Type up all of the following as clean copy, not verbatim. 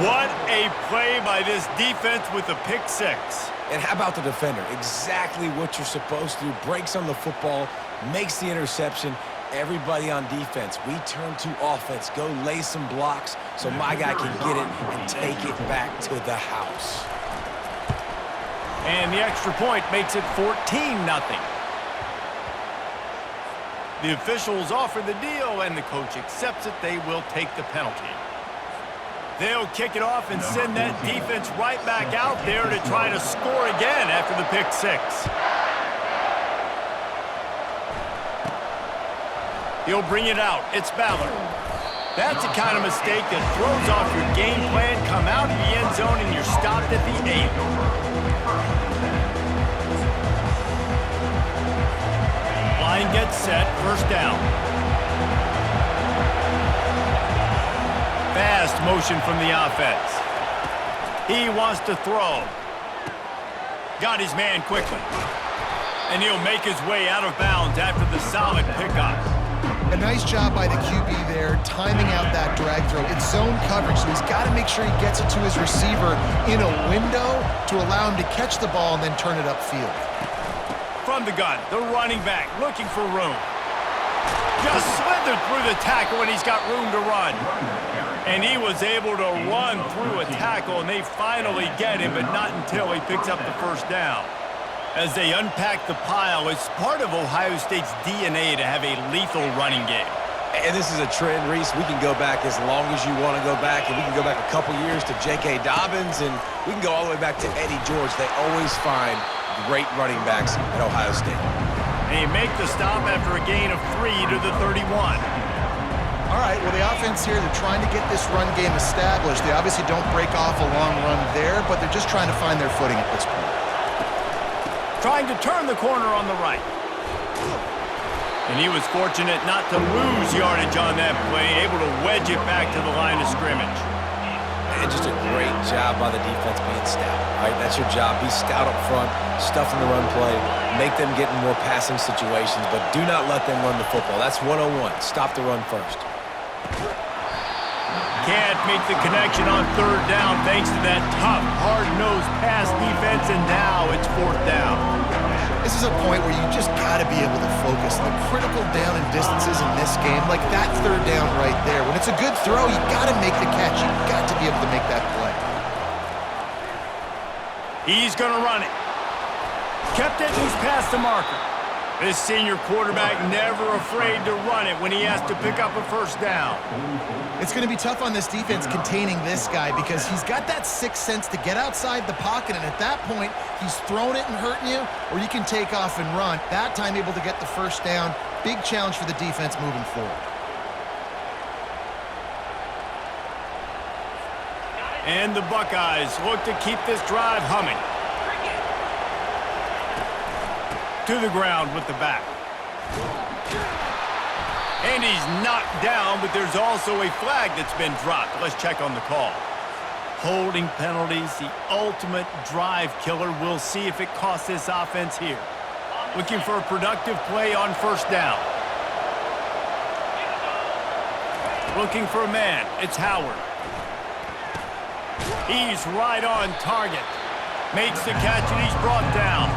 What a play by this defense with a pick six. And how about the defender? Exactly what you're supposed to do. Breaks on the football, makes the interception. Everybody on defense, we turn to offense. Go lay some blocks so my guy can get it and take it back to the house. And the extra point makes it 14-0. The officials offer the deal, and the coach accepts it. They will take the penalty. They'll kick it off and send that defense right back out there to try to score again after the pick six. He'll bring it out. It's Ballard. That's the kind of mistake that throws off your game plan. Come out of the end zone and you're stopped at the 8. Line gets set. First down. Fast motion from the offense. He wants to throw. Got his man quickly. And he'll make his way out of bounds after the solid pickup. A nice job by the QB there, timing out that drag throw. It's zone coverage, so he's got to make sure he gets it to his receiver in a window to allow him to catch the ball and then turn it upfield. From the gun, the running back looking for room. Just slithered through the tackle, and he's got room to run. And he was able to run through a tackle, and they finally get him, but not until he picks up the first down. As they unpack the pile, it's part of Ohio State's DNA to have a lethal running game. And this is a trend, Reese. We can go back as long as you want to go back, and we can go back a couple years to J.K. Dobbins, and we can go all the way back to Eddie George. They always find great running backs at Ohio State. They make the stop after a gain of 3 to the 31. All right, well, the offense here, they're trying to get this run game established. They obviously don't break off a long run there, but they're just trying to find their footing at this point. Trying to turn the corner on the right. And he was fortunate not to lose yardage on that play, able to wedge it back to the line of scrimmage. And just a great job by the defense being stout. All right, that's your job. Be stout up front, stuff in the run play, make them get in more passing situations, but do not let them run the football. That's 101. Stop the run first. Can't make the connection on third down thanks to that tough, hard-nosed pass defense, and now it's fourth down. This is a point where you just got to be able to focus. The critical down and distances in this game, like that third down right there. When it's a good throw, you got to make the catch. You've got to be able to make that play. He's going to run it. Kept it, and he's past the marker. This senior quarterback never afraid to run it when he has to pick up a first down. It's going to be tough on this defense containing this guy because he's got that sixth sense to get outside the pocket, and at that point, he's throwing it and hurting you, or you can take off and run. That time able to get the first down. Big challenge for the defense moving forward. And the Buckeyes look to keep this drive humming. To the ground with the back. And he's knocked down, but there's also a flag that's been dropped. Let's check on the call. Holding penalties, the ultimate drive killer. We'll see if it costs this offense here. Looking for a productive play on first down. Looking for a man. It's Howard. He's right on target. Makes the catch, and he's brought down.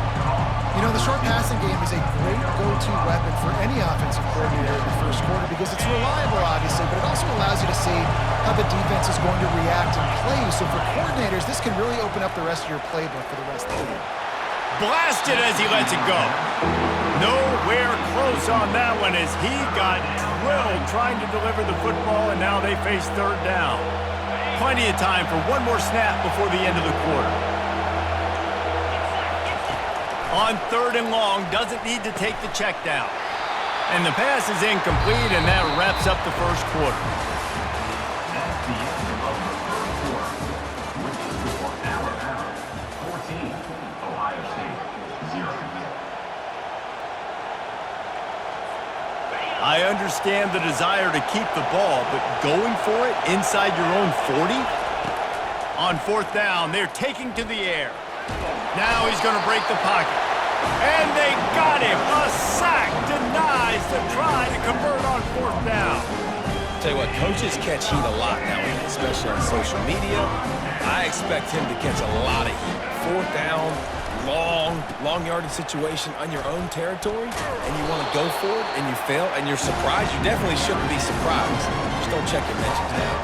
You know, the short passing game is a great go-to weapon for any offensive coordinator in the first quarter because it's reliable, obviously, but it also allows you to see how the defense is going to react and play. So for coordinators, this can really open up the rest of your playbook for the rest of the game. Blasted as he lets it go. Nowhere close on that one as he got drilled trying to deliver the football, and now they face third down. Plenty of time for one more snap before the end of the quarter. On third and long, doesn't need to take the check down. And the pass is incomplete, and that wraps up the first quarter. That's the end of the first quarter. With the score, Alabama 14, Ohio State 0. I understand the desire to keep the ball, but going for it inside your own 40? On fourth down, they're taking to the air. Now he's going to break the pocket. And they got him. A sack denies the try to convert on fourth down. Tell you what, coaches catch heat a lot nowadays, especially on social media. I expect him to catch a lot of heat. Fourth down, long yardage situation on your own territory, and you want to go for it, and you fail, and you're surprised. You definitely shouldn't be surprised. Just don't check your mentions now.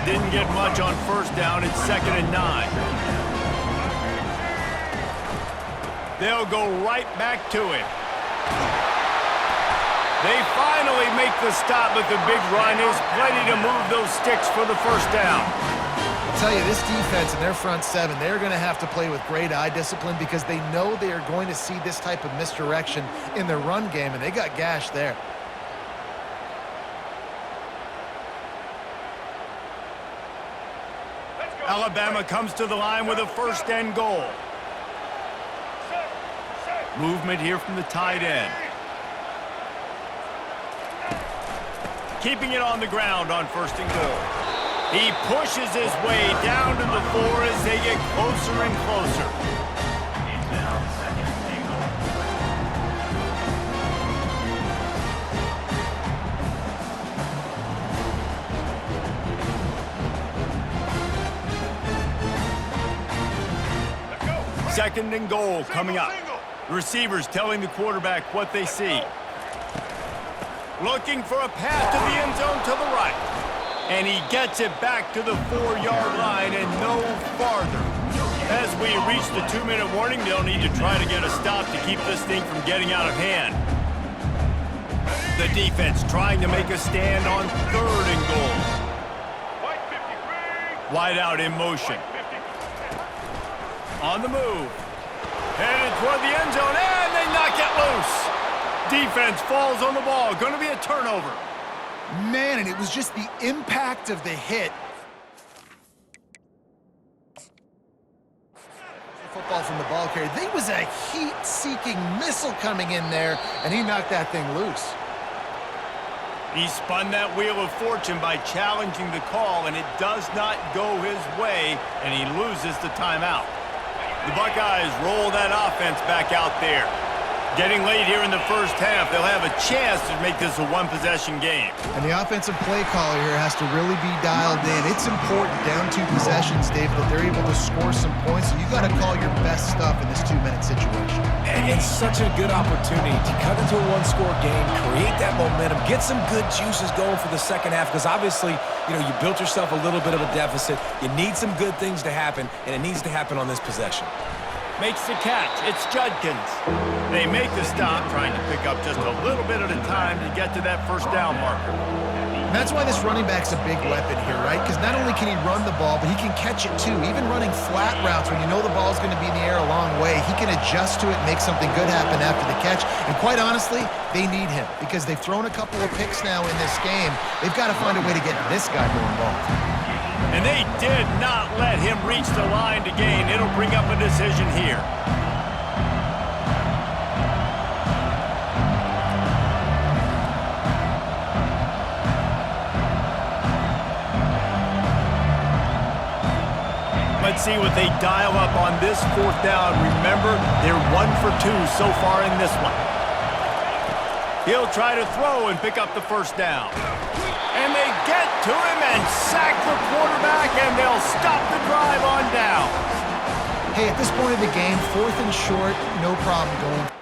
Didn't get much on first down. It's 2nd and 9. They'll go right back to him. They finally make the stop, but the big run is plenty to move those sticks for the first down. I'll tell you, this defense in their front seven, they're going to have to play with great eye discipline because they know they are going to see this type of misdirection in their run game, and they got gashed there. Alabama comes to the line with a 1st and goal. Movement here from the tight end. Keeping it on the ground on 1st and goal. He pushes his way down to the 4 as they get closer and closer. He's now 2nd and goal. Second and goal coming up. Receivers telling the quarterback what they see. Looking for a pass to the end zone to the right. And he gets it back to the 4-yard line and no farther. As we reach the 2-minute warning, they'll need to try to get a stop to keep this thing from getting out of hand. The defense trying to make a stand on 3rd and goal. Wide out in motion. On the move. Headed toward the end zone, and they knock it loose. Defense falls on the ball. Going to be a turnover. Man, and it was just the impact of the hit. Football from the ball carrier. There was a heat-seeking missile coming in there, and he knocked that thing loose. He spun that wheel of fortune by challenging the call, and it does not go his way, and he loses the timeout. The Buckeyes roll that offense back out there. Getting late here in the first half, they'll have a chance to make this a one-possession game. And the offensive play caller here has to really be dialed in. It's important down 2 possessions, David, that they're able to score some points. So you got to call your best stuff in this 2-minute situation. And it's such a good opportunity to cut into a 1-score game, create that momentum, get some good juices going for the second half, because obviously, you know, you built yourself a little bit of a deficit. You need some good things to happen, and it needs to happen on this possession. Makes the catch. It's Judkins. They make the stop, trying to pick up just a little bit at a time to get to that first down marker. And that's why this running back's a big weapon here, right? Because not only can he run the ball, but he can catch it too. Even running flat routes when you know the ball's going to be in the air a long way, he can adjust to it and make something good happen after the catch. And quite honestly, they need him because they've thrown a couple of picks now in this game. They've got to find a way to get this guy more involved. And they did not let him reach the line to gain. It'll bring up a decision here. Let's see what they dial up on this 4th down. Remember, they're 1 for 2 so far in this one. He'll try to throw and pick up the first down. And they get to him and sack the quarterback, and they'll stop the drive on down. Hey, at this point of the game, 4th and short, no problem going.